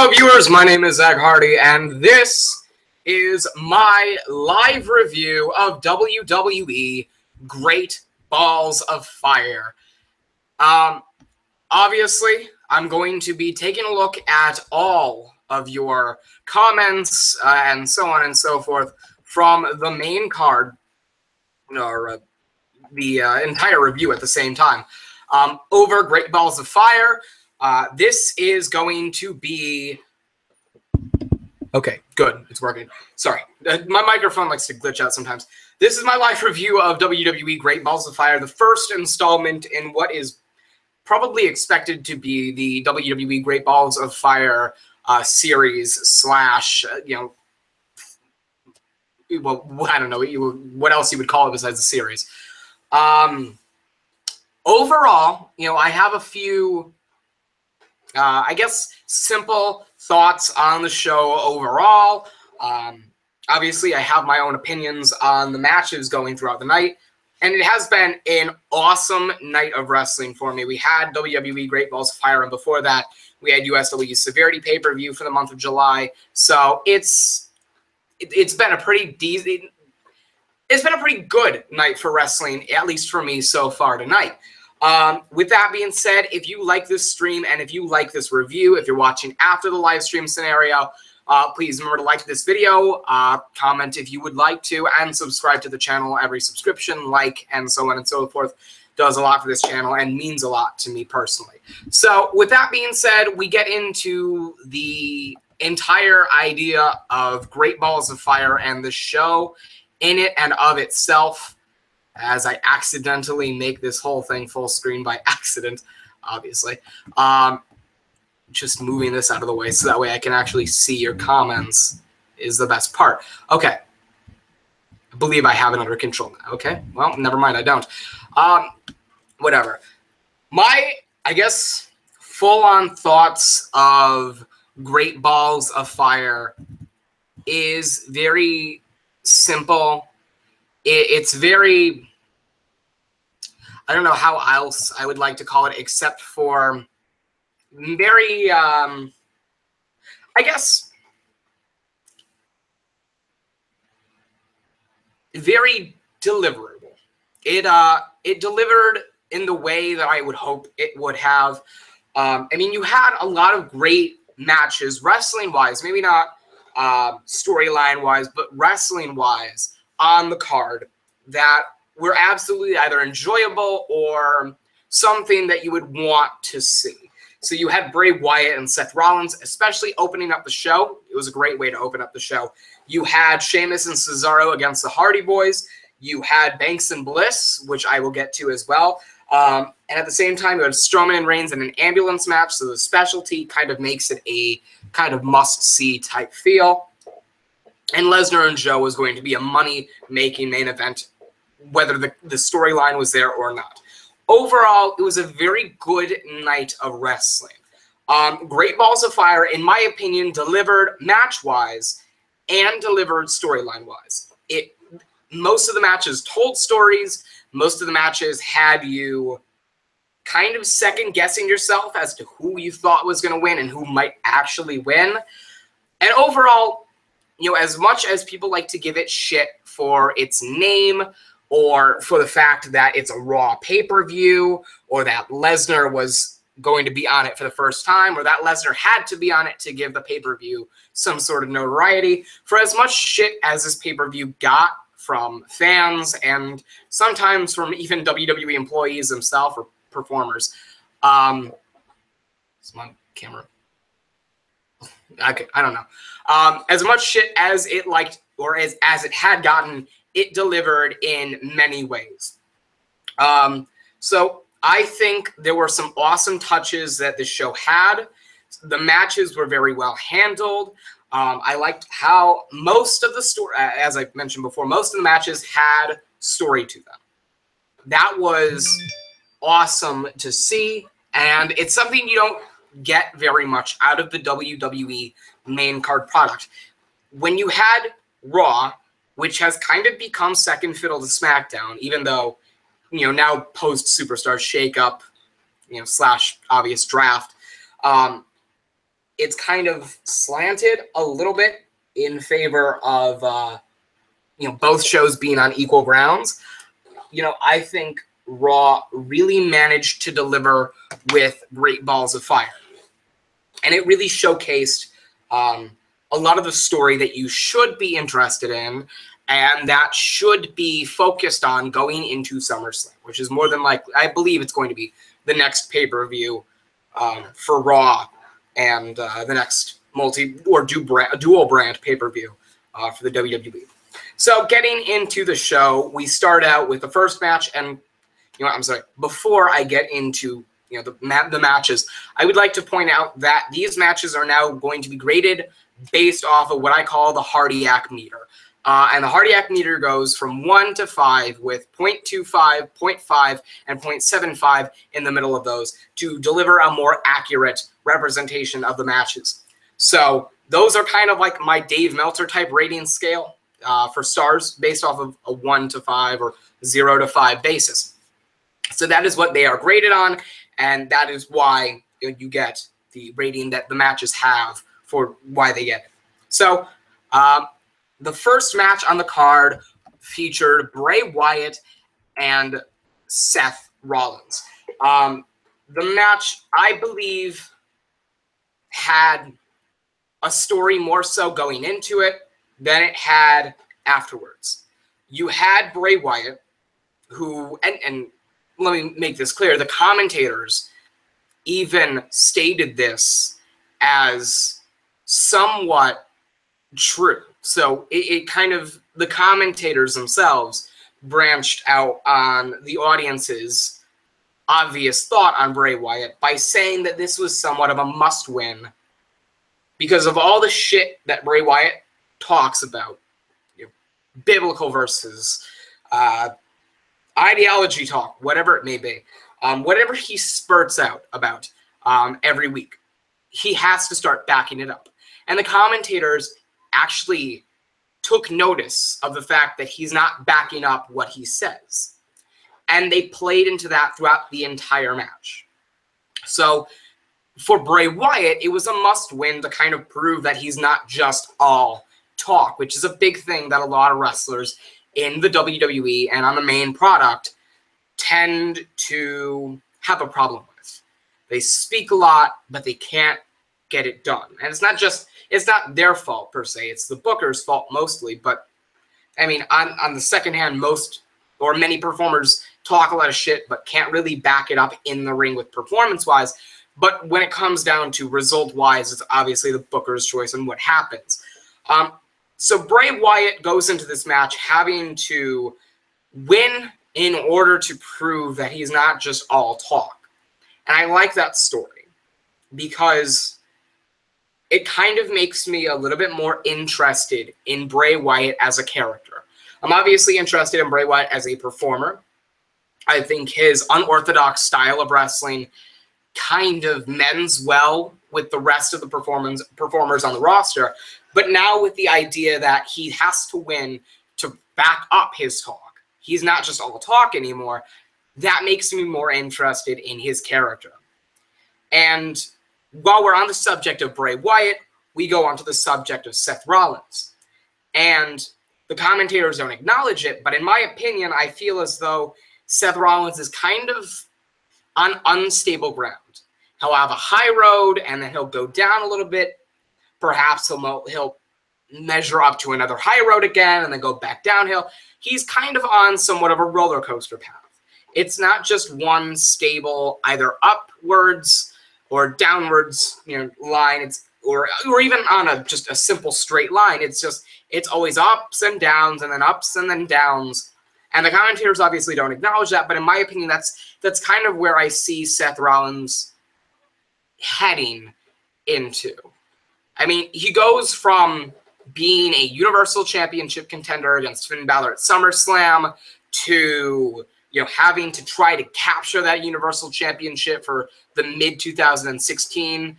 Hello viewers, my name is Zach Hardy, and this is my live review of WWE Great Balls of Fire. Obviously, I'm going to be taking a look at all of your comments and so on and so forth from the main card, or the entire review at the same time, over Great Balls of Fire. This is going to be... Okay, good. It's working. Sorry. My microphone likes to glitch out sometimes. This is my live review of WWE Great Balls of Fire, the first installment in what is probably expected to be the WWE Great Balls of Fire series slash, well, I don't know what else you would call it besides a series. Overall, I have a few... I guess simple thoughts on the show overall. Obviously, I have my own opinions on the matches going throughout the night, and it has been an awesome night of wrestling for me. We had WWE Great Balls of Fire, and before that, we had USW Severity pay-per-view for the month of July. So it's been a pretty decent... It's been a pretty good night for wrestling, at least for me so far tonight. With that being said, if you like this stream and if you like this review, if you're watching after the live stream scenario, please remember to like this video, comment if you would like to, and subscribe to the channel. Every subscription, like, and so on and so forth does a lot for this channel and means a lot to me personally. So with that being said, we get into the entire idea of Great Balls of Fire and the show in it and of itself, as I accidentally make this whole thing full screen by accident, obviously. Just moving this out of the way so that way I can actually see your comments is the best part. Okay. I believe I have it under control now. Okay. Well, never mind. I don't. Whatever. My, I guess, full-on thoughts of Great Balls of Fire is very simple. It's very... I don't know how else I would like to call it except for very, I guess, very deliverable. It delivered in the way that I would hope it would have. I mean, you had a lot of great matches, wrestling-wise, maybe not storyline-wise, but wrestling-wise on the card that were absolutely either enjoyable or something that you would want to see. So you had Bray Wyatt and Seth Rollins, especially opening up the show. It was a great way to open up the show. You had Sheamus and Cesaro against the Hardy Boys. You had Banks and Bliss, which I will get to as well. And at the same time, you had Strowman and Reigns in an ambulance match, so the specialty kind of makes it a kind of must-see type feel. And Lesnar and Joe was going to be a money-making main event, whether the storyline was there or not. Overall, it was a very good night of wrestling. Great Balls of Fire, in my opinion, delivered match-wise and delivered storyline-wise. Most of the matches told stories. Most of the matches had you kind of second-guessing yourself as to who you thought was going to win and who might actually win. And overall, as much as people like to give it shit for its name, or for the fact that it's a Raw pay-per-view, or that Lesnar was going to be on it for the first time, or that Lesnar had to be on it to give the pay-per-view some sort of notoriety, for as much shit as this pay-per-view got from fans and sometimes from even WWE employees themselves or performers. Is my camera? Okay, I don't know. As much shit as it liked, or as it had gotten, it delivered in many ways. So I think there were some awesome touches that the show had. The matches were very well handled. I liked how most of the story, as I mentioned before, most of the matches had story to them. That was awesome to see, and it's something you don't get very much out of the WWE main card product. When you had Raw, which has kind of become second fiddle to SmackDown, even though, now post-Superstar shakeup, slash obvious draft, it's kind of slanted a little bit in favor of both shows being on equal grounds. I think Raw really managed to deliver with great balls of fire, and it really showcased a lot of the story that you should be interested in and that should be focused on going into SummerSlam, which is more than likely, I believe it's going to be the next pay-per-view for Raw and the next dual brand pay-per-view for the WWE. So getting into the show, we start out with the first match, and before I get into the matches, I would like to point out that these matches are now going to be graded based off of what I call the Hardiac meter. And the Hardiac meter goes from 1 to 5 with 0.25, 0.5, and 0.75 in the middle of those to deliver a more accurate representation of the matches. So those are kind of like my Dave Meltzer type rating scale for stars based off of a 1 to 5 or 0 to 5 basis. So that is what they are graded on, and that is why you get the rating that the matches have for why they get it. So the first match on the card featured Bray Wyatt and Seth Rollins. The match, I believe, had a story more so going into it than it had afterwards. You had Bray Wyatt, who, and let me make this clear, the commentators even stated this as somewhat true. So it kind of, the commentators themselves branched out on the audience's obvious thought on Bray Wyatt by saying that this was somewhat of a must-win because of all the shit that Bray Wyatt talks about, biblical verses, ideology talk, whatever it may be, whatever he spurts out about every week, he has to start backing it up. And the commentators actually took notice of the fact that he's not backing up what he says. And they played into that throughout the entire match. So for Bray Wyatt, it was a must-win to kind of prove that he's not just all talk, which is a big thing that a lot of wrestlers in the WWE and on the main product tend to have a problem with. They speak a lot, but they can't get it done. And it's not their fault per se, it's the booker's fault mostly, but I mean, on the second hand, many performers talk a lot of shit, but can't really back it up in the ring with performance-wise. But when it comes down to result-wise, it's obviously the booker's choice and what happens. So Bray Wyatt goes into this match having to win in order to prove that he's not just all talk. And I like that story because it kind of makes me a little bit more interested in Bray Wyatt as a character. I'm obviously interested in Bray Wyatt as a performer. I think his unorthodox style of wrestling kind of mends well with the rest of the performers on the roster. But now with the idea that he has to win to back up his talk, he's not just all talk anymore, that makes me more interested in his character. And while we're on the subject of Bray Wyatt, we go on to the subject of Seth Rollins. And the commentators don't acknowledge it, but in my opinion, I feel as though Seth Rollins is kind of on unstable ground. He'll have a high road, and then he'll go down a little bit. Perhaps he'll measure up to another high road again, and then go back downhill. He's kind of on somewhat of a roller coaster path. It's not just one stable, either upwards or downwards, line. Or even on just a simple straight line. It's always ups and downs, and then ups and then downs. And the commentators obviously don't acknowledge that, but in my opinion, that's kind of where I see Seth Rollins heading into. I mean, he goes from being a Universal Championship contender against Finn Balor at SummerSlam to having to try to capture that Universal Championship for the mid-2016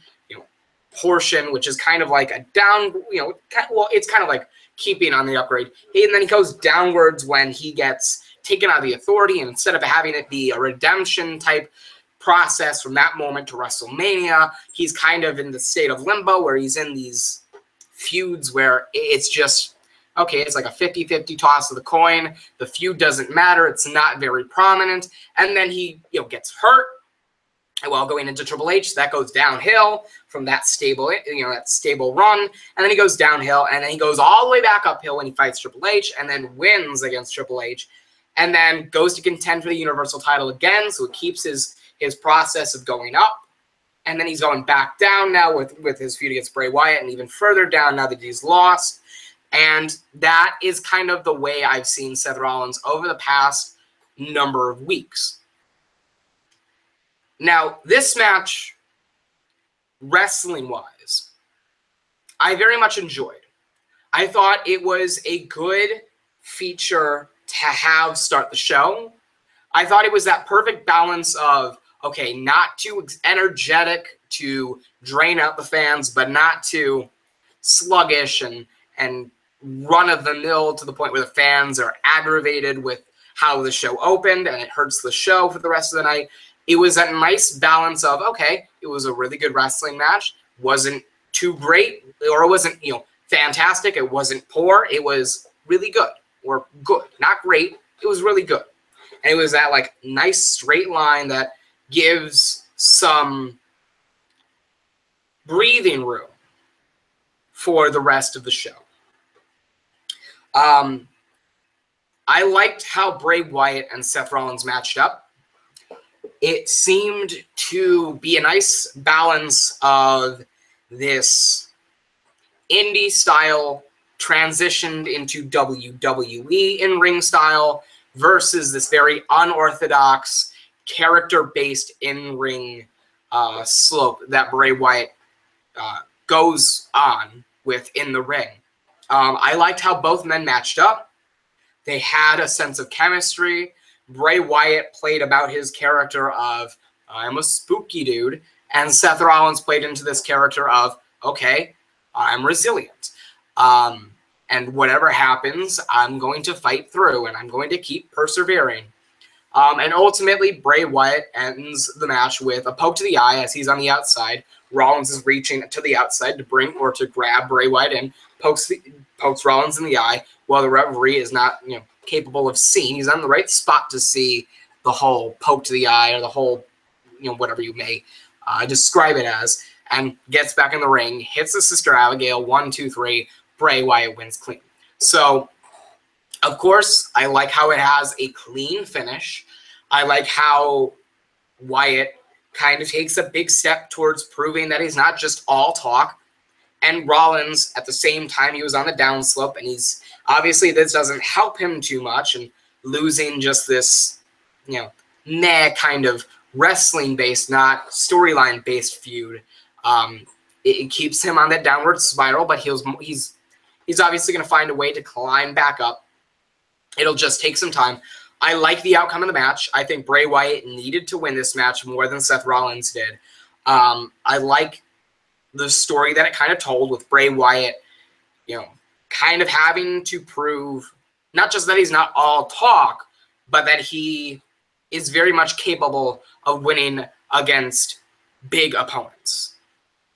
portion, which is kind of like a down, it's kind of like keeping on the upgrade. And then he goes downwards when he gets taken out of the Authority, and instead of having it be a redemption type process from that moment to WrestleMania. He's kind of in the state of limbo where he's in these feuds where it's just, okay, it's like a 50-50 toss of the coin. The feud doesn't matter. It's not very prominent. And then he, gets hurt. Well, going into Triple H, that goes downhill from that stable, that stable run. And then he goes downhill, and then he goes all the way back uphill when he fights Triple H, and then wins against Triple H, and then goes to contend for the Universal title again. So it keeps his process of going up. And then he's going back down now with his feud against Bray Wyatt, and even further down now that he's lost. And that is kind of the way I've seen Seth Rollins over the past number of weeks. Now, this match, wrestling-wise, I very much enjoyed. I thought it was a good feature to have start the show. I thought it was that perfect balance of, okay, not too energetic to drain out the fans, but not too sluggish and run-of-the-mill to the point where the fans are aggravated with how the show opened and it hurts the show for the rest of the night. It was a nice balance of, okay, it was a really good wrestling match. Wasn't too great, or it wasn't, fantastic. It wasn't poor. It was really good, or good. Not great. It was really good. And it was that, like, nice straight line that gives some breathing room for the rest of the show. I liked how Bray Wyatt and Seth Rollins matched up. It seemed to be a nice balance of this indie style transitioned into WWE in-ring style versus this very unorthodox character-based in-ring slope that Bray Wyatt goes on with in the ring. I liked how both men matched up. They had a sense of chemistry. Bray Wyatt played about his character of, I'm a spooky dude, and Seth Rollins played into this character of, okay, I'm resilient. And whatever happens, I'm going to fight through, and I'm going to keep persevering. And ultimately, Bray Wyatt ends the match with a poke to the eye as he's on the outside. Rollins is reaching to the outside to bring or to grab Bray Wyatt in, pokes Rollins in the eye, while the referee is not, capable of seeing. He's on the right spot to see the whole poke to the eye or the whole, whatever you may describe it as, and gets back in the ring, hits the Sister Abigail, 1, 2, 3, Bray Wyatt wins clean. So, of course, I like how it has a clean finish. I like how Wyatt kind of takes a big step towards proving that he's not just all talk. And Rollins, at the same time, he was on the downslope, and he's obviously this doesn't help him too much, and losing just this, meh kind of wrestling-based, not storyline-based feud. It keeps him on that downward spiral, but he's obviously going to find a way to climb back up. It'll just take some time. I like the outcome of the match. I think Bray Wyatt needed to win this match more than Seth Rollins did. I like the story that it kind of told with Bray Wyatt, kind of having to prove not just that he's not all talk, but that he is very much capable of winning against big opponents.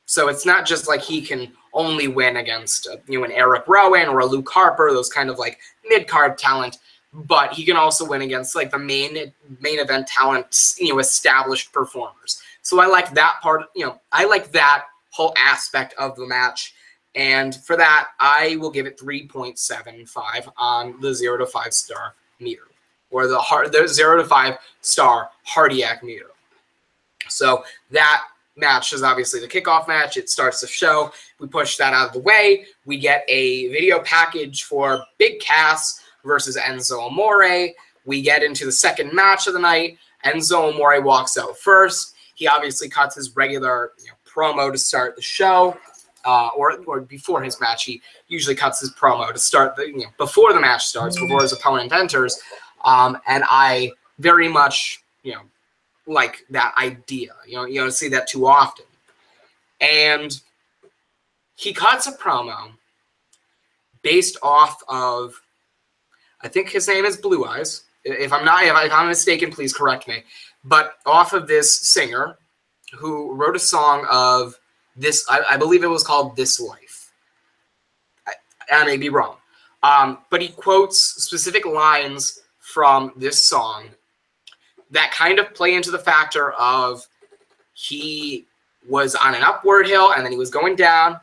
So it's not just like he can only win against, an Eric Rowan or a Luke Harper, those kind of like mid-card talent, but he can also win against like the main event talent, established performers. So I like that part, I like that whole aspect of the match. And for that, I will give it 3.75 on the 0 to 5 star meter, or the 0 to 5 star Hardiac meter. So that match is obviously the kickoff match. It starts the show. We push that out of the way. We get a video package for Big Cass versus Enzo Amore. We get into the second match of the night. Enzo Amore walks out first. He obviously cuts his regular promo to start the show. Or before his match, he usually cuts his promo to start before the match starts, before his opponent enters. And I very much, like that idea. You don't see that too often. And he cuts a promo based off of, I think his name is Blue Eyes, If I'm mistaken, please correct me. But off of this singer who wrote a song of this, I believe it was called This Life. I may be wrong. But he quotes specific lines from this song that kind of play into the factor of he was on an upward hill and then he was going down.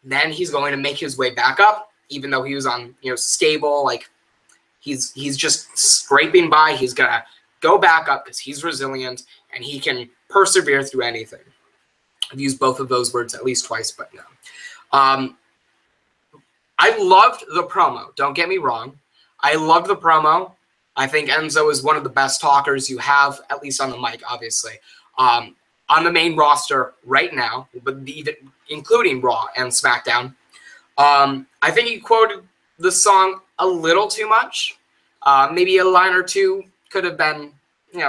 Then he's going to make his way back up, even though he was on, stable. Like he's just scraping by. He's gonna go back up because he's resilient and he can persevere through anything. I've used both of those words at least twice, but no. I loved the promo. Don't get me wrong. I loved the promo. I think Enzo is one of the best talkers you have, at least on the mic, obviously, on the main roster right now, but even including Raw and SmackDown. I think he quoted the song a little too much. Maybe a line or two could have been,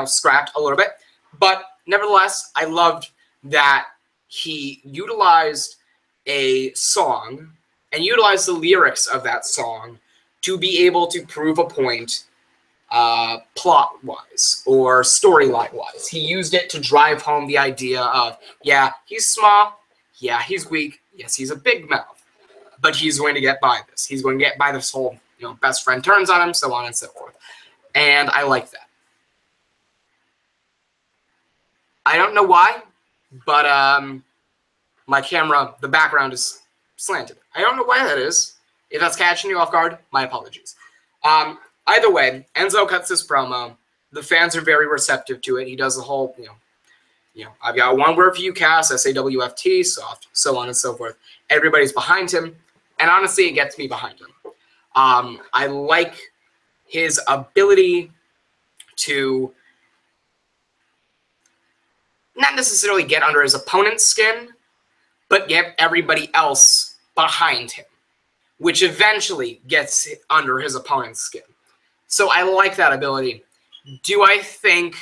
scrapped a little bit. But nevertheless, I loved that he utilized a song and utilized the lyrics of that song to be able to prove a point plot-wise or storyline-wise. He used it to drive home the idea of, yeah, he's small, yeah, he's weak, yes, he's a big mouth, but he's going to get by this. He's going to get by this whole, best friend turns on him, so on and so forth. And I like that. I don't know why, but my camera, the background is slanted. I don't know why that is. If that's catching you off guard, my apologies. Either way, Enzo cuts this promo. The fans are very receptive to it. He does the whole, I've got one word for you, Cass, SAWFT, soft, so on and so forth. Everybody's behind him, and honestly, it gets me behind him. I like his ability to not necessarily get under his opponent's skin, but get everybody else behind him, which eventually gets under his opponent's skin. So I like that ability. Do I think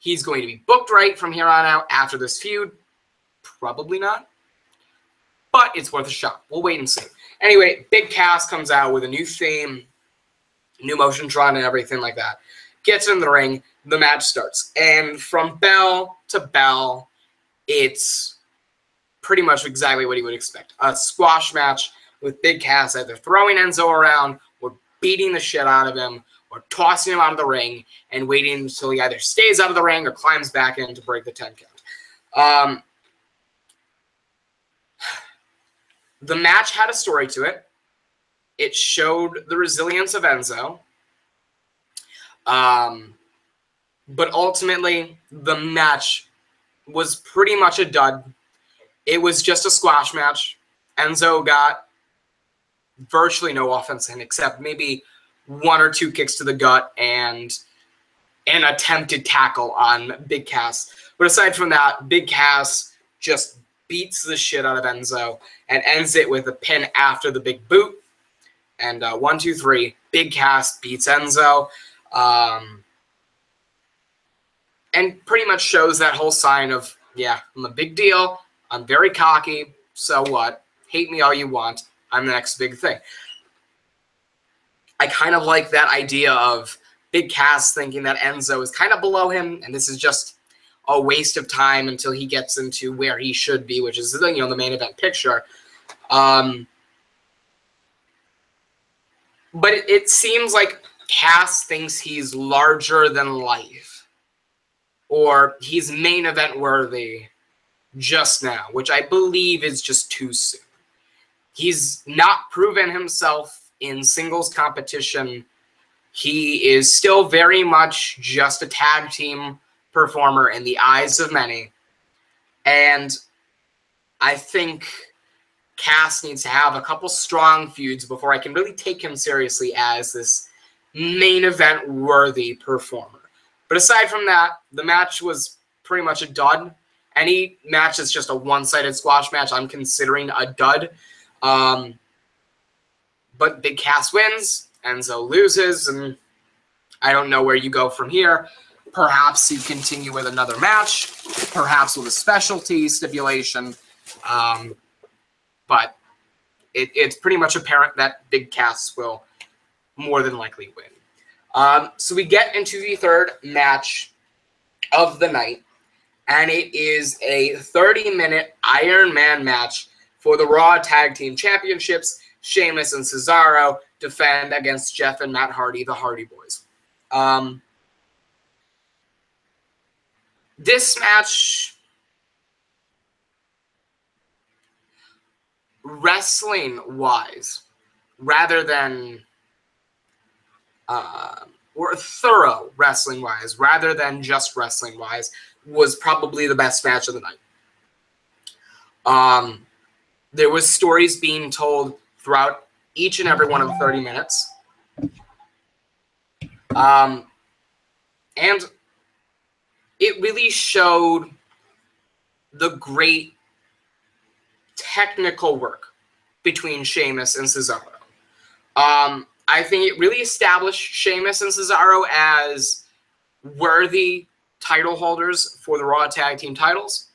he's going to be booked right from here on out after this feud? Probably not. But it's worth a shot. We'll wait and see. Anyway, Big Cass comes out with a new theme, new Motiontron and everything like that. Gets in the ring. The match starts. And from bell to bell, it's pretty much exactly what you would expect. A squash match with Big Cass either throwing Enzo around or beating the shit out of him or tossing him out of the ring and waiting until he either stays out of the ring or climbs back in to break the 10 count. The match had a story to it. It showed the resilience of Enzo. But ultimately, the match was pretty much a dud. It was just a squash match. Enzo got virtually no offense in, except maybe one or two kicks to the gut and an attempted tackle on Big Cass. But aside from that, Big Cass just beats the shit out of Enzo and ends it with a pin after the big boot. And 1, 2, 3, Big Cass beats Enzo. And pretty much shows that whole sign of, yeah, I'm a big deal. I'm very cocky. So what? Hate me all you want. I'm the next big thing. I kind of like that idea of Big Cass thinking that Enzo is kind of below him, and this is just a waste of time until he gets into where he should be, which is the main event picture. But it seems like Cass thinks he's larger than life, or he's main event worthy just now, which I believe is just too soon. He's not proven himself in singles competition. He is still very much just a tag team performer in the eyes of many. And I think Cass needs to have a couple strong feuds before I can really take him seriously as this main event worthy performer. But aside from that, the match was pretty much a dud. Any match that's just a one-sided squash match, I'm considering a dud. But Big Cass wins, Enzo loses, and I don't know where you go from here. Perhaps you continue with another match, perhaps with a specialty stipulation. But it's pretty much apparent that Big Cass will more than likely win. So we get into the third match of the night, and it is a 30-minute Iron Man match for the Raw Tag Team Championships. Sheamus and Cesaro defend against Jeff and Matt Hardy, the Hardy Boys. This match, wrestling-wise, rather than or thorough wrestling-wise, rather than just wrestling-wise, was probably the best match of the night. There was stories being told throughout each and every one of the 30 minutes. And it really showed the great technical work between Sheamus and Cesaro. I think it really established Sheamus and Cesaro as worthy title holders for the Raw Tag Team titles.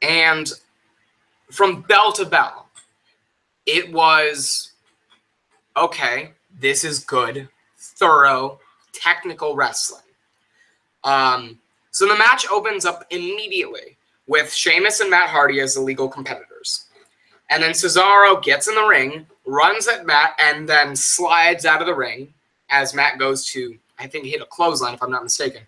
And from bell to bell, it was, okay, this is good, thorough, technical wrestling. So the match opens up immediately with Sheamus and Matt Hardy as the legal competitors. And then Cesaro gets in the ring, runs at Matt, and then slides out of the ring as Matt goes to, I think, hit a clothesline, if I'm not mistaken.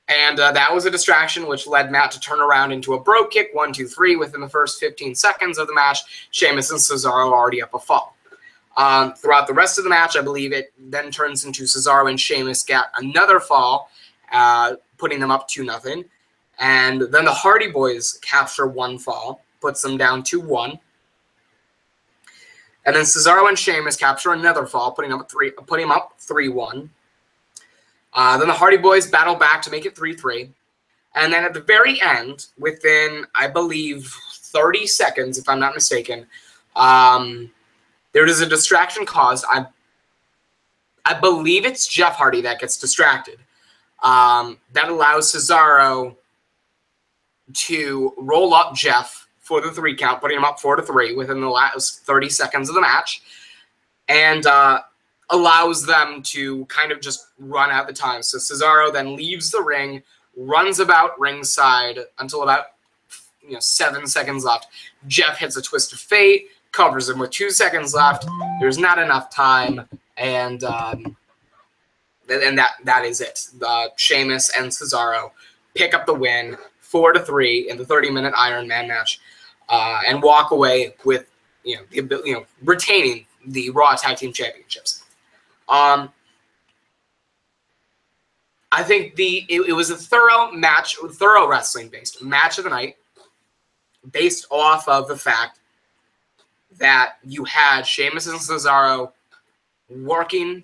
And that was a distraction, which led Matt to turn around into a brogue kick, 1, 2, 3, within the first 15 seconds of the match. Sheamus and Cesaro already up a fall. Throughout the rest of the match, I believe it then turns into Cesaro and Sheamus get another fall, putting them up 2-0. And then the Hardy Boys capture one fall, puts them down 2-1. And then Cesaro and Sheamus capture another fall, putting them up 3-1. Then the Hardy Boys battle back to make it 3-3. And then at the very end, within, I believe, 30 seconds, if I'm not mistaken, there is a distraction caused. I believe it's Jeff Hardy that gets distracted. That allows Cesaro to roll up Jeff for the 3 count, putting him up 4-3 within the last 30 seconds of the match, and allows them to kind of just run out the time. So Cesaro then leaves the ring, runs about ringside until about 7 seconds left. Jeff hits a twist of fate, covers him with 2 seconds left. There's not enough time, and that is it. Sheamus and Cesaro pick up the win, 4-3 in the 30-minute Iron Man match, and walk away with retaining the Raw Tag Team Championships. I think it was a thorough wrestling-based match of the night, based off of the fact that you had Sheamus and Cesaro working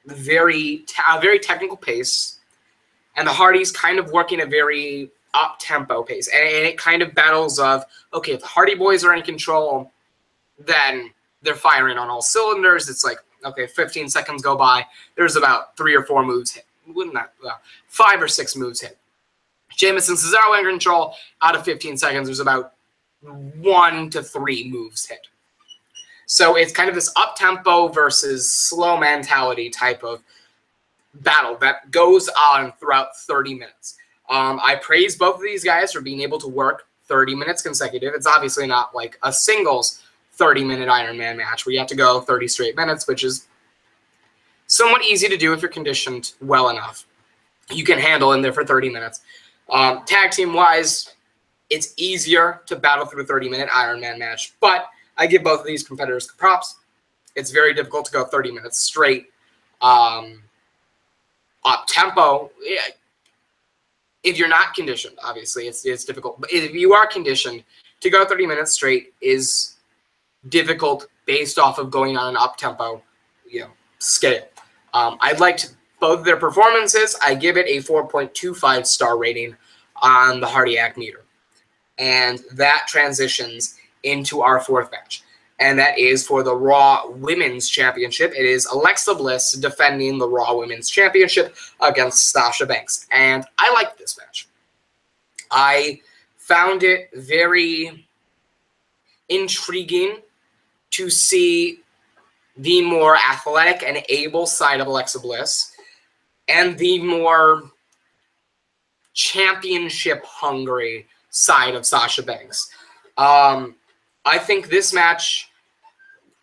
a very technical pace, and the Hardys kind of working a very up-tempo pace. And it kind of battles of, okay, if the Hardy Boys are in control, then they're firing on all cylinders. It's like, okay, 15 seconds go by, there's about 3 or 4 moves hit. 5 or 6 moves hit. Sheamus and Cesaro in control, out of 15 seconds, there's about 1 to 3 moves hit. So it's kind of this up-tempo versus slow mentality type of battle that goes on throughout 30 minutes. I praise both of these guys for being able to work 30 minutes consecutive. It's obviously not like a singles 30-minute Iron Man match where you have to go 30 straight minutes, which is somewhat easy to do if you're conditioned well enough. You can handle in there for 30 minutes. Tag team-wise, it's easier to battle through a 30-minute Iron Man match, but I give both of these competitors props. It's very difficult to go 30 minutes straight. Up-tempo, if you're not conditioned, obviously, it's difficult. But if you are conditioned, to go 30 minutes straight is difficult based off of going on an up-tempo scale. I liked both of their performances. I give it a 4.25 star rating on the Hardiac meter. And that transitions into our fourth match. And that is for the Raw Women's Championship. It is Alexa Bliss defending the Raw Women's Championship against Sasha Banks. And I liked this match. I found it very intriguing to see the more athletic and able side of Alexa Bliss and the more championship-hungry side of Sasha Banks. I think this match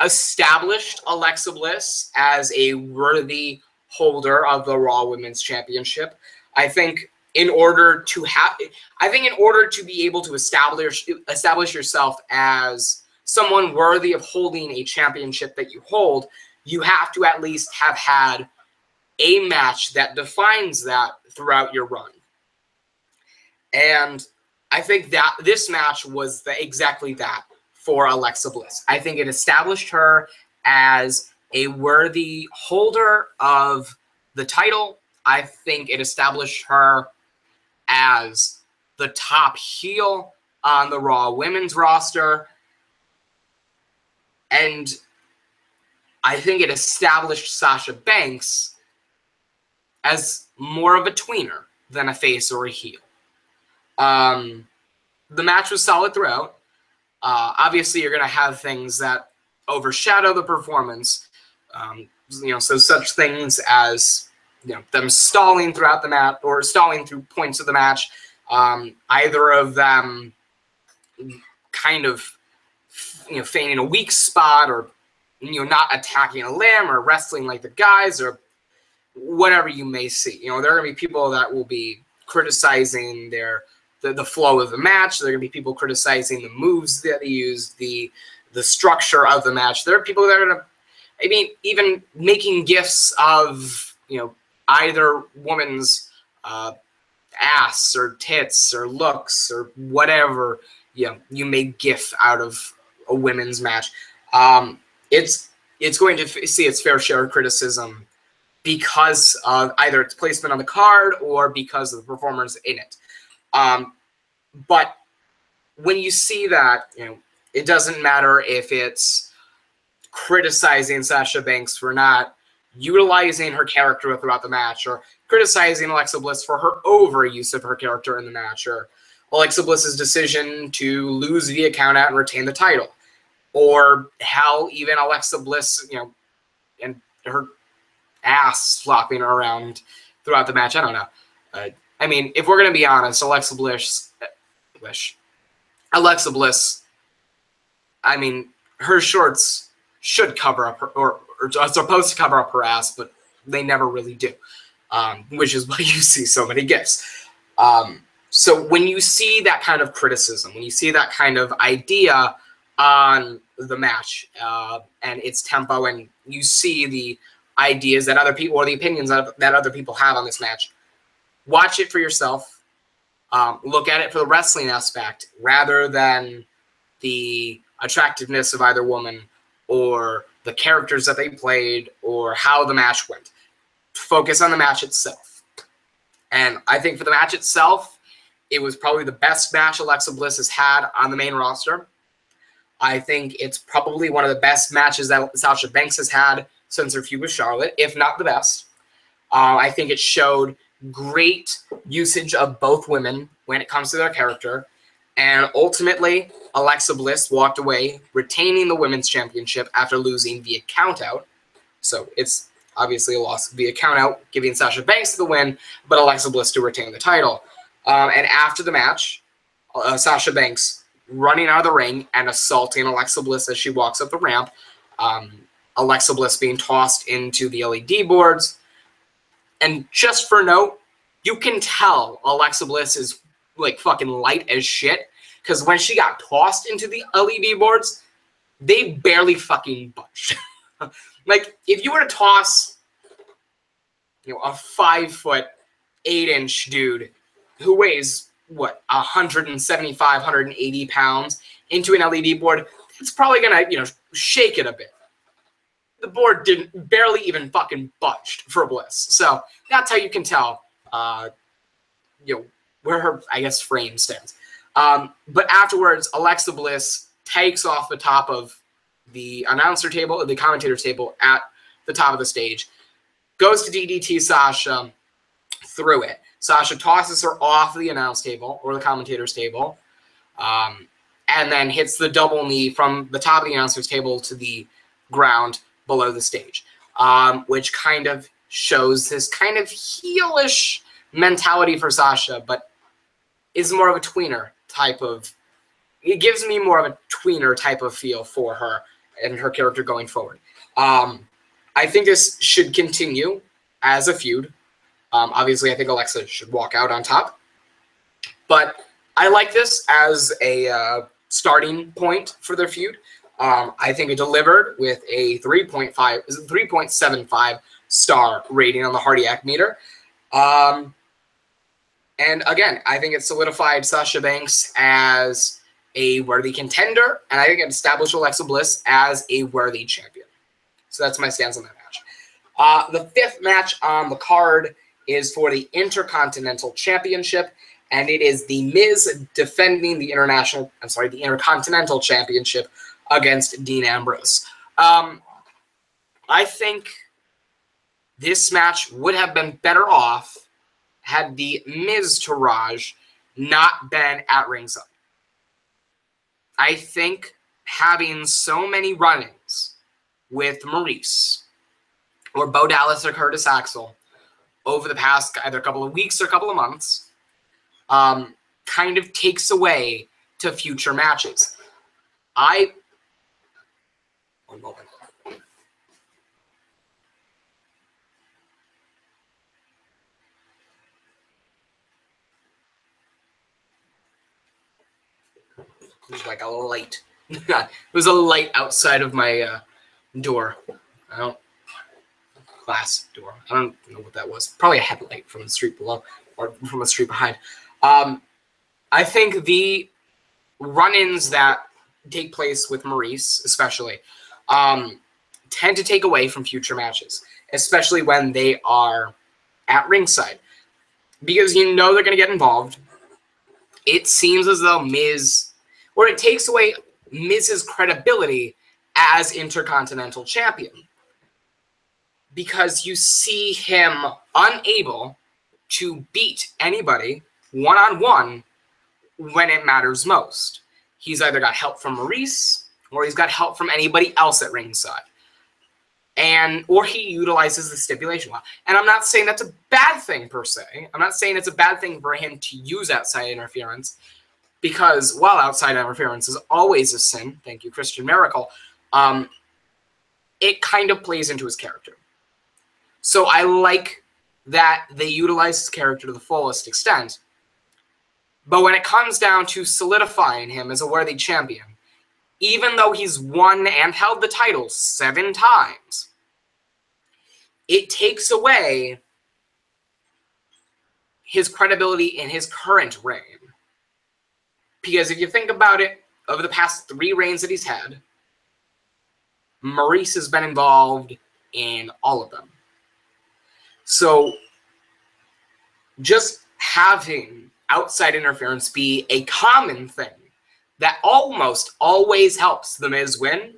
established Alexa Bliss as a worthy holder of the Raw Women's Championship. I think in order to be able to establish yourself as someone worthy of holding a championship that you hold, you have to at least have had a match that defines that throughout your run. And I think that this match was exactly that for Alexa Bliss. I think it established her as a worthy holder of the title. I think it established her as the top heel on the Raw Women's roster. And I think it established Sasha Banks as more of a tweener than a face or a heel. The match was solid throughout. Obviously, you're going to have things that overshadow the performance. So such things as them stalling throughout the match or stalling through points of the match. Either of them kind of feigning a weak spot, or not attacking a limb, or wrestling like the guys, or whatever you may see. There are going to be people that will be criticizing the flow of the match. There are going to be people criticizing the moves that they used, the structure of the match. There are people that are going to, even making gifs of, either woman's ass or tits or looks or whatever, you make gif out of a women's match. It's going to see its fair share of criticism because of either its placement on the card or because of the performers in it. But when you see that, it doesn't matter if it's criticizing Sasha Banks for not utilizing her character throughout the match, or criticizing Alexa Bliss for her overuse of her character in the match, or Alexa Bliss's decision to lose via countout and retain the title, or how even Alexa Bliss, and her ass flopping around throughout the match. I don't know. If we're going to be honest, Alexa Bliss, her shorts should cover up her, or are supposed to cover up her ass, but they never really do, which is why you see so many gifs. So when you see that kind of criticism, when you see that kind of idea on the match and its tempo, and you see the ideas that other people, or the opinions that other people have on this match, watch it for yourself. Look at it for the wrestling aspect rather than the attractiveness of either woman or the characters that they played or how the match went. Focus on the match itself. And I think for the match itself, it was probably the best match Alexa Bliss has had on the main roster. I think it's probably one of the best matches that Sasha Banks has had since her feud with Charlotte, if not the best. I think it showed great usage of both women when it comes to their character. And ultimately, Alexa Bliss walked away retaining the Women's Championship after losing via countout. So it's obviously a loss via countout, giving Sasha Banks the win, but Alexa Bliss to retain the title. And after the match, Sasha Banks running out of the ring and assaulting Alexa Bliss as she walks up the ramp. Alexa Bliss being tossed into the LED boards. And just for note, you can tell Alexa Bliss is like fucking light as shit, because when she got tossed into the LED boards, they barely fucking budged. Like, if you were to toss, a 5'8" dude who weighs, 175, 180 pounds into an LED board, it's probably gonna, shake it a bit. The board barely even fucking budged for Bliss. So that's how you can tell, where her, frame stands. But afterwards, Alexa Bliss takes off the top of the announcer table, the commentator table at the top of the stage, goes to DDT Sasha through it. Sasha tosses her off the announce table, or the commentator's table, and then hits the double knee from the top of the announcer's table to the ground, below the stage, which kind of shows this kind of heelish mentality for Sasha, but is more of a tweener type of. It gives me more of a tweener type of feel for her and her character going forward. I think this should continue as a feud. Obviously, I think Alexa should walk out on top. But I like this as a starting point for their feud. I think it delivered with a 3.75 star rating on the Hardiac meter. And again, I think it solidified Sasha Banks as a worthy contender, and I think it established Alexa Bliss as a worthy champion. So that's my stance on that match. The fifth match on the card is for the Intercontinental Championship, and it is The Miz defending the Intercontinental Championship against Dean Ambrose. I think this match would have been better off had the Miz-tourage not been at ringside. I think having so many run-ins with Maurice or Bo Dallas or Curtis Axel over the past either couple of weeks or couple of months kind of takes away to future matches. One moment. There's like a light. There was a light outside of my door. Glass door. I don't know what that was. Probably a headlight from the street below or from the street behind. I think the run-ins that take place with Maurice, especially, tend to take away from future matches, especially when they are at ringside, because you know they're going to get involved. It seems as though it takes away Miz's credibility as Intercontinental Champion, because you see him unable to beat anybody one-on-one when it matters most. He's either got help from Maurice or he's got help from anybody else at ringside. Or he utilizes the stipulation well. And I'm not saying that's a bad thing per se. I'm not saying it's a bad thing for him to use outside interference, because while outside interference is always a sin, thank you, Christian Miracle, it kind of plays into his character. So I like that they utilize his character to the fullest extent. But when it comes down to solidifying him as a worthy champion, even though he's won and held the title 7 times, it takes away his credibility in his current reign. Because if you think about it, over the past 3 reigns that he's had, Maurice has been involved in all of them. So just having outside interference be a common thing that almost always helps The Miz win,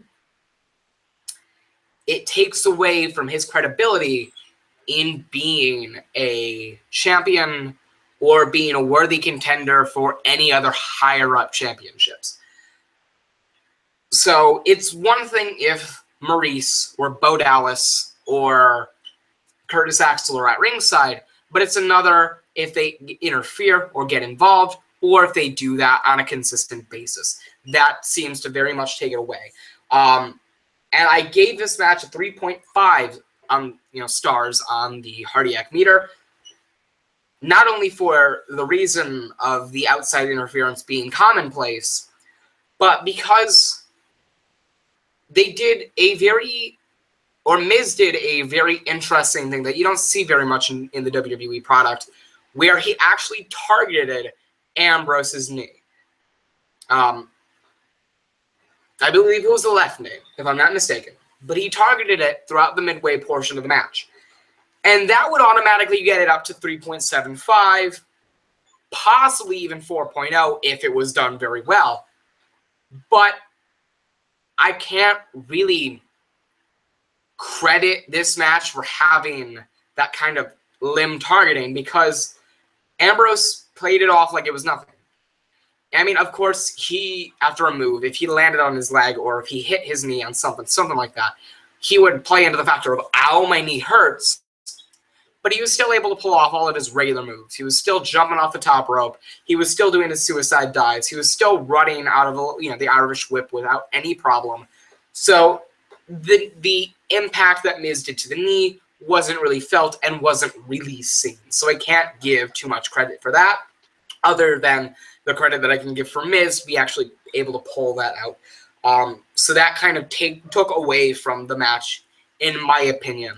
it takes away from his credibility in being a champion or being a worthy contender for any other higher-up championships. So it's one thing if Maurice or Bo Dallas or Curtis Axel are at ringside, but it's another if they interfere or get involved, or if they do that on a consistent basis. That seems to very much take it away. And I gave this match a 3.5 stars on the Hardiac meter, not only for the reason of the outside interference being commonplace, but because they did Miz did a very interesting thing that you don't see very much in the WWE product, where he actually targeted Ambrose's knee. I believe it was the left knee, if I'm not mistaken. But he targeted it throughout the midway portion of the match. And that would automatically get it up to 3.75, possibly even 4.0 if it was done very well. But I can't really credit this match for having that kind of limb targeting, because Ambrose played it off like it was nothing. I mean, of course, after a move, if he landed on his leg or if he hit his knee on something like that, he would play into the factor of, ow, my knee hurts, but he was still able to pull off all of his regular moves. He was still jumping off the top rope. He was still doing his suicide dives. He was still running out of the Irish whip without any problem. So the impact that Miz did to the knee wasn't really felt and wasn't really seen. So I can't give too much credit for that, other than the credit that I can give for Miz to be actually able to pull that out. So that kind of took away from the match, in my opinion,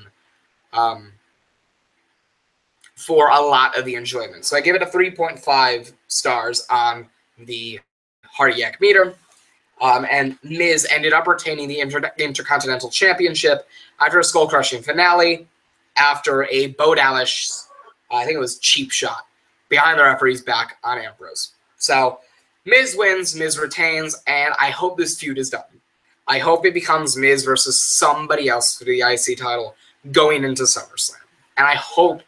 for a lot of the enjoyment. So I give it a 3.5 stars on the Hardiak meter. And Miz ended up retaining the Intercontinental Championship after a skull-crushing finale, after a Bo Dallas, I think it was cheap shot, behind the referee's back on Ambrose. So Miz wins, Miz retains, and I hope this feud is done. I hope it becomes Miz versus somebody else for the IC title going into SummerSlam. And I hope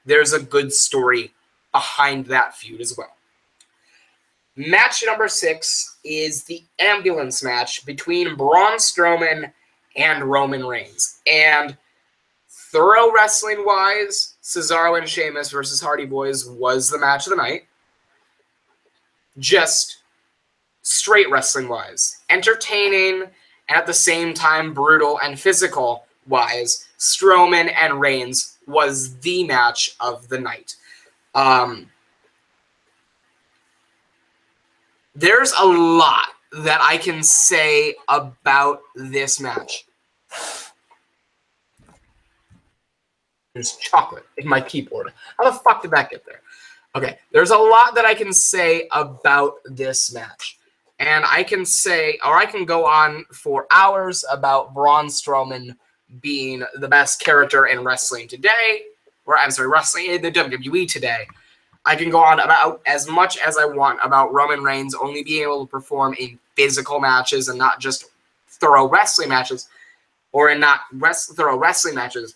there's a good story behind that feud as well. Match number 6 is the ambulance match between Braun Strowman and Roman Reigns. And thorough wrestling-wise, Cesaro and Sheamus versus Hardy Boys was the match of the night. Just straight wrestling-wise. Entertaining, and at the same time brutal and physical-wise, Strowman and Reigns was the match of the night. There's a lot that I can say about this match. There's chocolate in my keyboard. How the fuck did that get there? Okay, there's a lot that I can say about this match. And I can say, or I can go on for hours about Braun Strowman being the best character in wrestling today, or I'm sorry, wrestling in the WWE today. I can go on about as much as I want about Roman Reigns only being able to perform in physical matches and not just thorough wrestling matches, or in not thorough wrestling matches.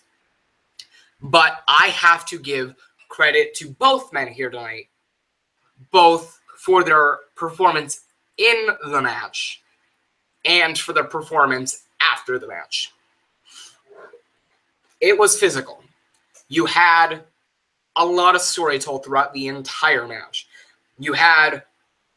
But I have to give credit to both men here tonight, both for their performance in the match and for their performance after the match. It was physical. You had a lot of story told throughout the entire match. You had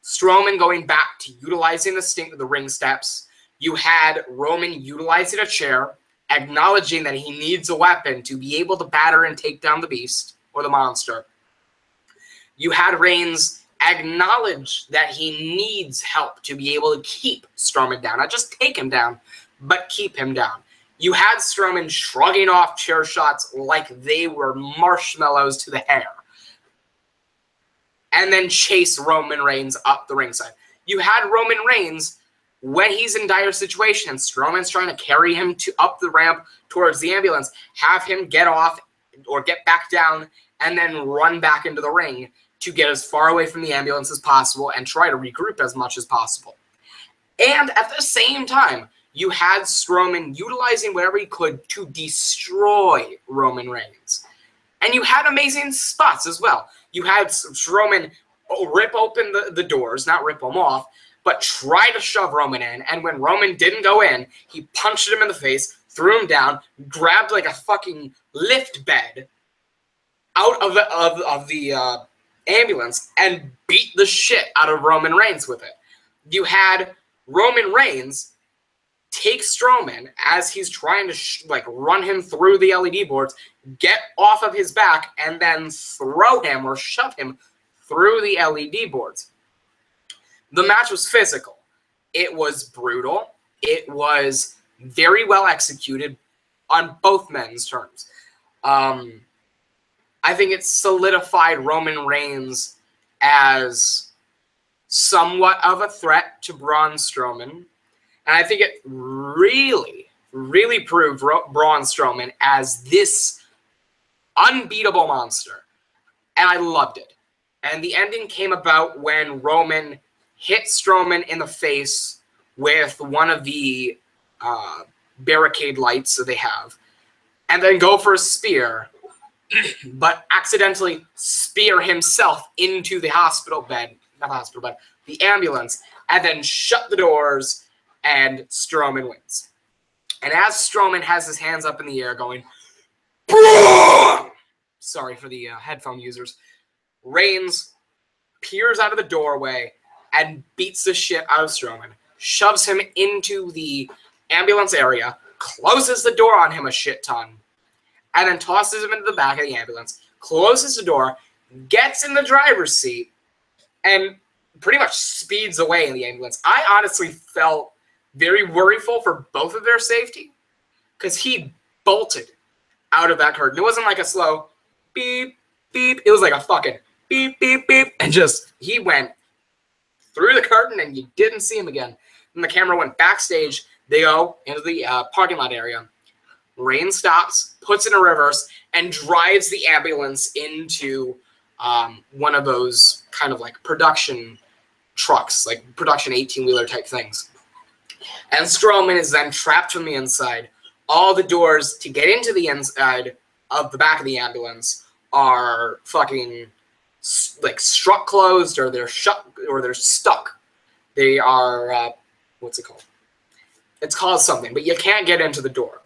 Strowman going back to utilizing the ring steps. You had Roman utilizing a chair, acknowledging that he needs a weapon to be able to batter and take down the beast or the monster. You had Reigns acknowledge that he needs help to be able to keep Strowman down. Not just take him down, but keep him down. You had Strowman shrugging off chair shots like they were marshmallows to the hair. And then chase Roman Reigns up the ringside. You had Roman Reigns, when he's in dire situation and Strowman's trying to carry him up the ramp towards the ambulance, have him get off or get back down and then run back into the ring to get as far away from the ambulance as possible and try to regroup as much as possible. And at the same time, you had Strowman utilizing whatever he could to destroy Roman Reigns. And you had amazing spots as well. You had Strowman rip open the doors, not rip them off, but try to shove Roman in. And when Roman didn't go in, he punched him in the face, threw him down, grabbed like a fucking lift bed out of the ambulance, and beat the shit out of Roman Reigns with it. You had Roman Reigns take Strowman as he's trying to run him through the LED boards, get off of his back, and then throw him or shove him through the LED boards. The match was physical. It was brutal. It was very well executed on both men's terms. I think it solidified Roman Reigns as somewhat of a threat to Braun Strowman. And I think it really, really proved Braun Strowman as this unbeatable monster. And I loved it. And the ending came about when Roman hit Strowman in the face with one of the barricade lights that they have, and then go for a spear, but accidentally spear himself into the hospital bed, not the hospital bed, the ambulance, and then shut the doors, and Strowman wins. And as Strowman has his hands up in the air going, Braun! Sorry for the headphone users, Reigns peers out of the doorway and beats the shit out of Strowman, shoves him into the ambulance area, closes the door on him a shit ton, and then tosses him into the back of the ambulance, closes the door, gets in the driver's seat, and pretty much speeds away in the ambulance. I honestly felt very worryful for both of their safety because he bolted out of that curtain. It wasn't like a slow beep, beep. It was like a fucking beep, beep, beep. And just, he went through the curtain and you didn't see him again. And the camera went backstage. They go into the parking lot area. Reigns stops, puts in a reverse, and drives the ambulance into one of those kind of like production trucks, like production 18-wheeler type things. And Strowman is then trapped from the inside. All the doors to get into the inside of the back of the ambulance are fucking like struck closed, or they're shut, or they're stuck. They are what's it called? It's called something, but you can't get into the door.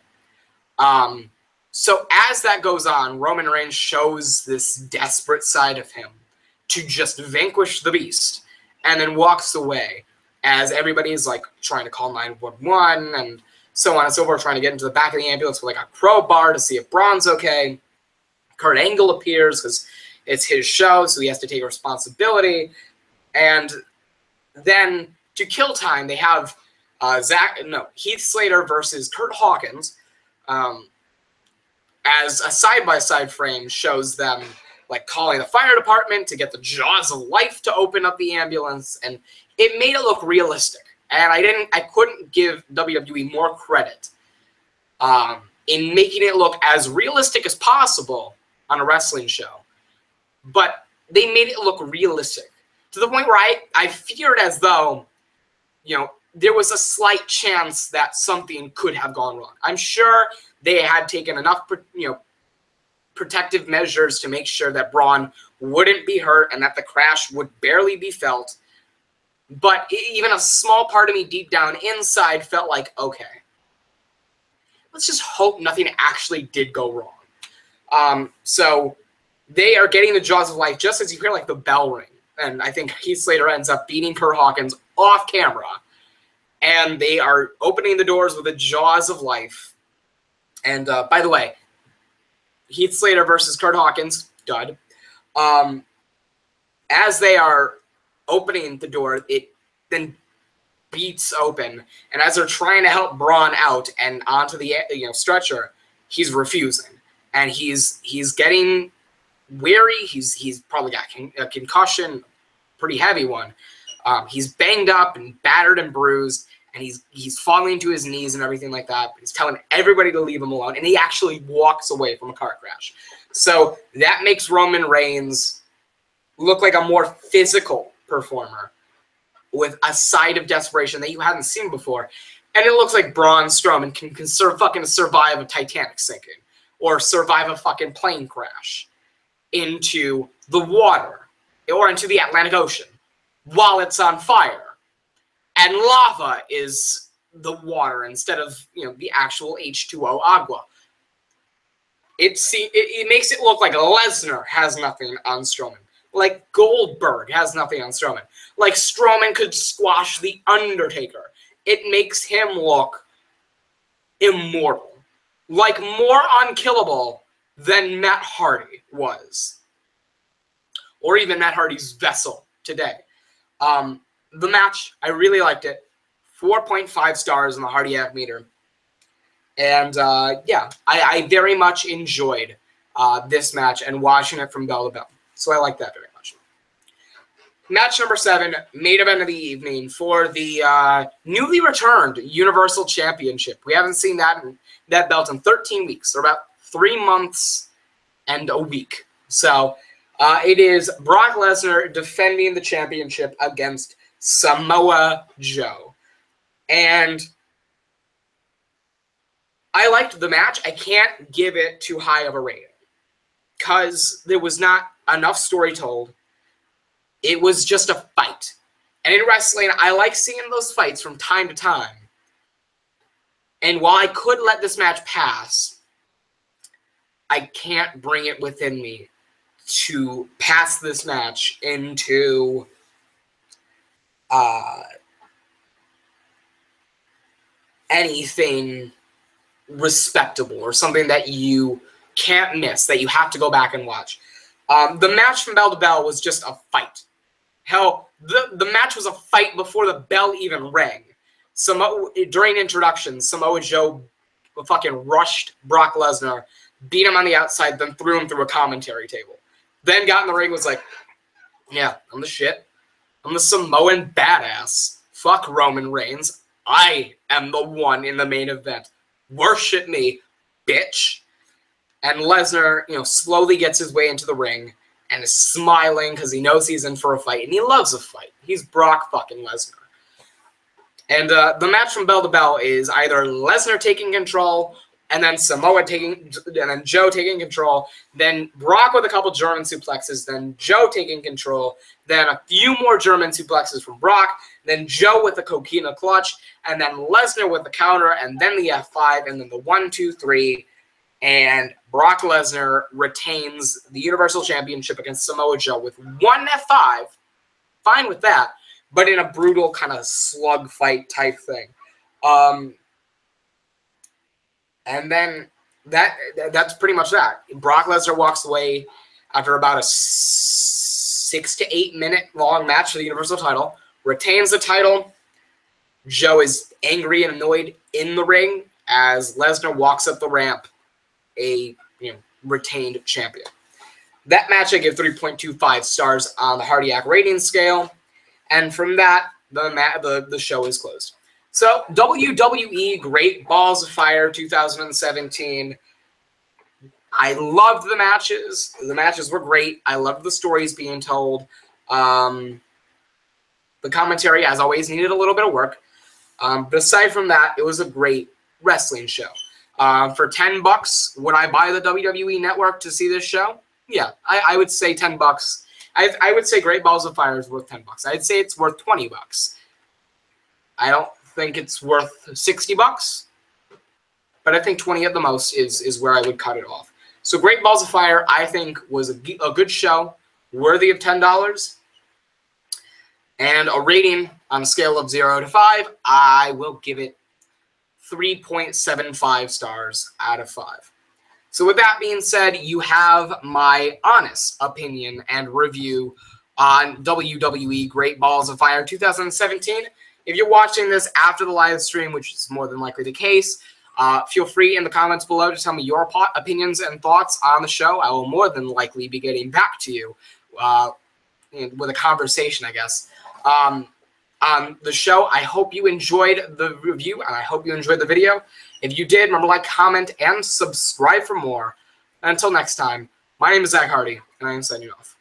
So as that goes on, Roman Reigns shows this desperate side of him to just vanquish the beast, and then walks away as everybody's like trying to call 911 and so on and so forth, trying to get into the back of the ambulance with like a crowbar to see if Braun's okay. Kurt Angle appears because it's his show, so he has to take responsibility. And then to kill time, they have Heath Slater versus Kurt Hawkins, as a side-by-side frame shows them like calling the fire department to get the jaws of life to open up the ambulance, and it made it look realistic. And I couldn't give WWE more credit in making it look as realistic as possible on a wrestling show. But they made it look realistic to the point where I feared as though, there was a slight chance that something could have gone wrong. I'm sure they had taken enough, protective measures to make sure that Braun wouldn't be hurt and that the crash would barely be felt. But even a small part of me deep down inside felt like, okay, let's just hope nothing actually did go wrong. So they are getting the jaws of life just as you hear like the bell ring. And I think Heath Slater ends up beating Kurt Hawkins off camera. And they are opening the doors with the jaws of life. And by the way, Heath Slater versus Kurt Hawkins, dud. As they are opening the door, it then beats open. And as they're trying to help Braun out and onto the stretcher, he's refusing. And he's getting weary. He's probably got a concussion, pretty heavy one. He's banged up and battered and bruised, and he's falling to his knees and everything like that. He's telling everybody to leave him alone, and he actually walks away from a car crash. So that makes Roman Reigns look like a more physical performer with a side of desperation that you haven't seen before. And it looks like Braun Strowman can survive a Titanic sinking or survive a fucking plane crash into the water or into the Atlantic Ocean while it's on fire. And lava is the water instead of, the actual H2O agua. It makes it look like Lesnar has nothing on Strowman. Like Goldberg has nothing on Strowman. Like Strowman could squash The Undertaker. It makes him look immortal. Like more unkillable than Matt Hardy was. Or even Matt Hardy's vessel today. The match, I really liked it. 4.5 stars on the Hardiac meter. And, yeah, I very much enjoyed this match and watching it from bell to bell. So I like that very much. Match number 7, main event of the evening for the newly returned Universal Championship. We haven't seen that belt in 13 weeks. So about 3 months and a week. So it is Brock Lesnar defending the championship against Samoa Joe. And I liked the match. I can't give it too high of a rating because there was not enough story told. It was just a fight. And in wrestling, I like seeing those fights from time to time. And while I could let this match pass, I can't bring it within me to pass this match into anything respectable or something that you can't miss, that you have to go back and watch. The match from bell to bell was just a fight. Hell, the match was a fight before the bell even rang. During introductions, Samoa Joe fucking rushed Brock Lesnar, beat him on the outside, then threw him through a commentary table. Then got in the ring, was like, yeah, I'm the shit. I'm the Samoan badass. Fuck Roman Reigns. I am the one in the main event. Worship me, bitch. And Lesnar, slowly gets his way into the ring and is smiling because he knows he's in for a fight, and he loves a fight. He's Brock fucking Lesnar. And the match from bell to bell is either Lesnar taking control, and then Joe taking control, then Brock with a couple German suplexes, then Joe taking control, then a few more German suplexes from Brock, then Joe with the coquina clutch, and then Lesnar with the counter, and then the F5, and then the 1, 2, 3, and Brock Lesnar retains the Universal Championship against Samoa Joe with one F5. Fine with that, but in a brutal kind of slug fight type thing. And then that's pretty much that. Brock Lesnar walks away after about a 6 to 8 minute long match for the Universal title, retains the title. Joe is angry and annoyed in the ring as Lesnar walks up the ramp, a retained champion. That match I give 3.25 stars on the Hardiac rating scale, and from that, the show is closed. So, WWE Great Balls of Fire 2017. I loved the matches. The matches were great. I loved the stories being told. The commentary, as always, needed a little bit of work. But aside from that, it was a great wrestling show. For $10, would I buy the WWE Network to see this show? Yeah, I would say $10. I would say Great Balls of Fire is worth $10. I'd say it's worth $20. I don't think it's worth $60, but I think 20 at the most is where I would cut it off. So Great Balls of Fire, I think, was a good show, worthy of $10. And a rating on a scale of 0 to 5, I will give it 3.75 stars out of 5. So with that being said, you have my honest opinion and review on WWE Great Balls of Fire 2017. If you're watching this after the live stream, which is more than likely the case, feel free in the comments below to tell me your opinions and thoughts on the show. I will more than likely be getting back to you with a conversation, I guess, on the show. I hope you enjoyed the review, and I hope you enjoyed the video. If you did, remember to like, comment, and subscribe for more. And until next time, my name is Zach Hardy, and I am signing off.